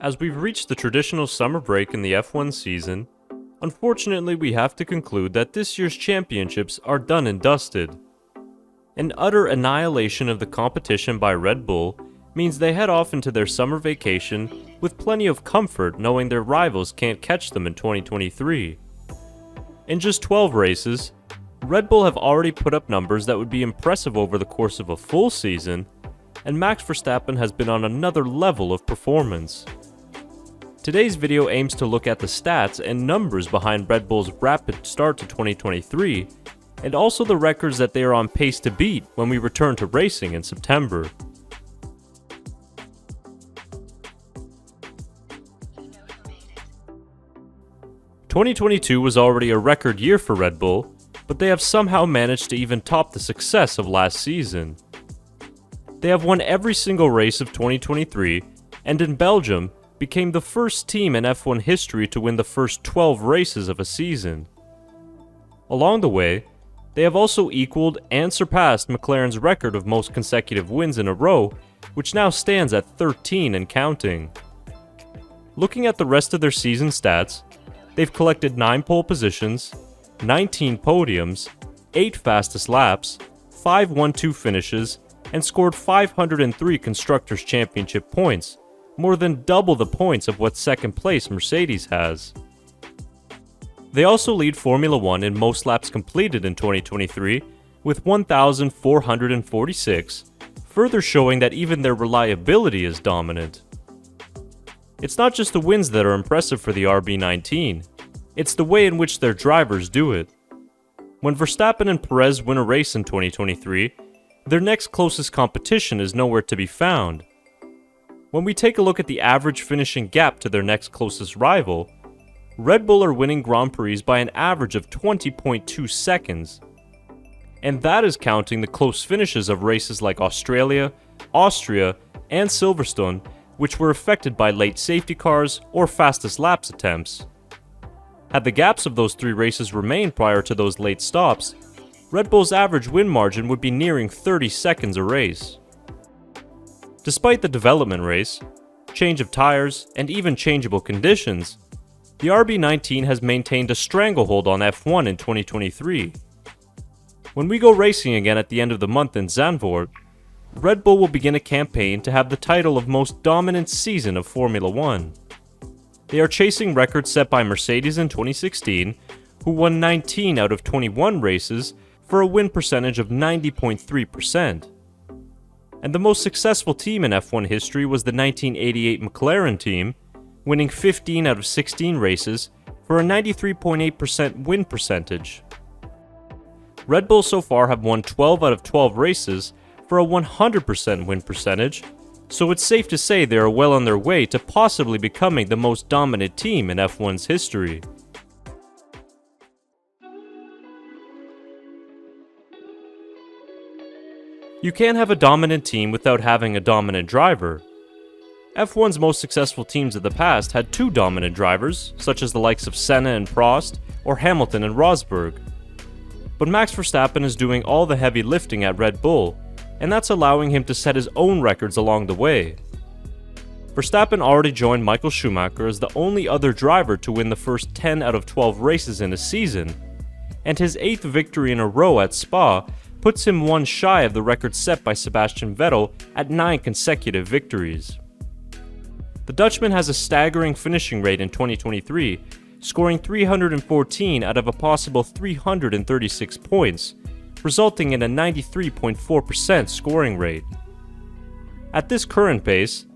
As we've reached the traditional summer break in the F1 season, unfortunately we have to conclude that this year's championships are done and dusted. An utter annihilation of the competition by Red Bull means they head off into their summer vacation with plenty of comfort knowing their rivals can't catch them in 2023. In just 12 races, Red Bull have already put up numbers that would be impressive over the course of a full season, and Max Verstappen has been on another level of performance. Today's video aims to look at the stats and numbers behind Red Bull's rapid start to 2023, and also the records that they are on pace to beat when we return to racing in September. "2022 was already a record year for Red Bull, but they have somehow managed to even top the success of last season. They have won every single race of 2023, and in Belgium, became the first team in F1 history to win the first 12 races of a season. Along the way, they have also equaled and surpassed McLaren's record of most consecutive wins in a row, which now stands at 13 and counting. Looking at the rest of their season stats, they've collected 9 pole positions, 19 podiums, 8 fastest laps, 5 1-2 finishes, and scored 503 Constructors' Championship points, more than double the points of what second place Mercedes has. They also lead Formula 1 in most laps completed in 2023 with 1,446, further showing that even their reliability is dominant. It's not just the wins that are impressive for the RB19, it's the way in which their drivers do it. When Verstappen and Perez win a race in 2023, their next closest competition is nowhere to be found. When we take a look at the average finishing gap to their next closest rival, Red Bull are winning Grand Prix by an average of 20.2 seconds. And that is counting the close finishes of races like Australia, Austria, and Silverstone, which were affected by late safety cars or fastest laps attempts. Had the gaps of those 3 races remained prior to those late stops, Red Bull's average win margin would be nearing 30 seconds a race. Despite the development race, change of tires, and even changeable conditions, the RB19 has maintained a stranglehold on F1 in 2023. When we go racing again at the end of the month in Zandvoort, Red Bull will begin a campaign to have the title of most dominant season of Formula 1. They are chasing records set by Mercedes in 2016, who won 19 out of 21 races for a win percentage of 90.3%. And the most successful team in F1 history was the 1988 McLaren team, winning 15 out of 16 races for a 93.8% win percentage. Red Bull so far have won 12 out of 12 races for a 100% win percentage, so it's safe to say they are well on their way to possibly becoming the most dominant team in F1's history. You can't have a dominant team without having a dominant driver. F1's most successful teams of the past had 2 dominant drivers, such as the likes of Senna and Prost, or Hamilton and Rosberg. But Max Verstappen is doing all the heavy lifting at Red Bull, and that's allowing him to set his own records along the way. Verstappen already joined Michael Schumacher as the only other driver to win the first 10 out of 12 races in a season, and his 8th victory in a row at Spa puts him one shy of the record set by Sebastian Vettel at 9 consecutive victories. The Dutchman has a staggering finishing rate in 2023, scoring 314 out of a possible 336 points, resulting in a 93.4% scoring rate. At this current pace,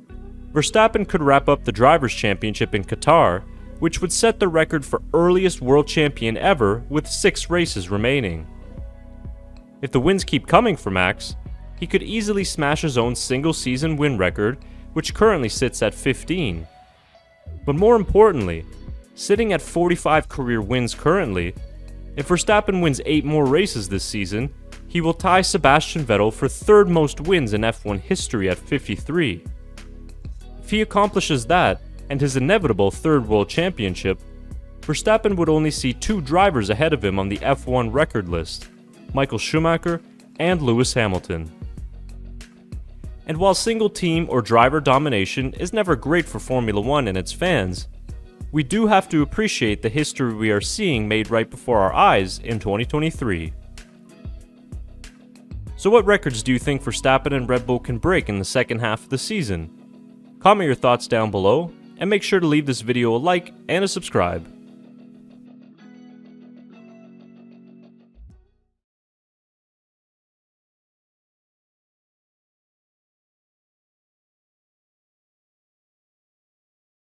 Verstappen could wrap up the Drivers' Championship in Qatar, which would set the record for earliest world champion ever with 6 races remaining. If the wins keep coming for Max, he could easily smash his own single-season win record, which currently sits at 15. But more importantly, sitting at 45 career wins currently, if Verstappen wins 8 more races this season, he will tie Sebastian Vettel for 3rd most wins in F1 history at 53. If he accomplishes that, and his inevitable 3rd world championship, Verstappen would only see 2 drivers ahead of him on the F1 record list, Michael Schumacher and Lewis Hamilton. And while single team or driver domination is never great for Formula One and its fans, we do have to appreciate the history we are seeing made right before our eyes in 2023. So what records do you think Verstappen and Red Bull can break in the second half of the season? Comment your thoughts down below, and make sure to leave this video a like and a subscribe.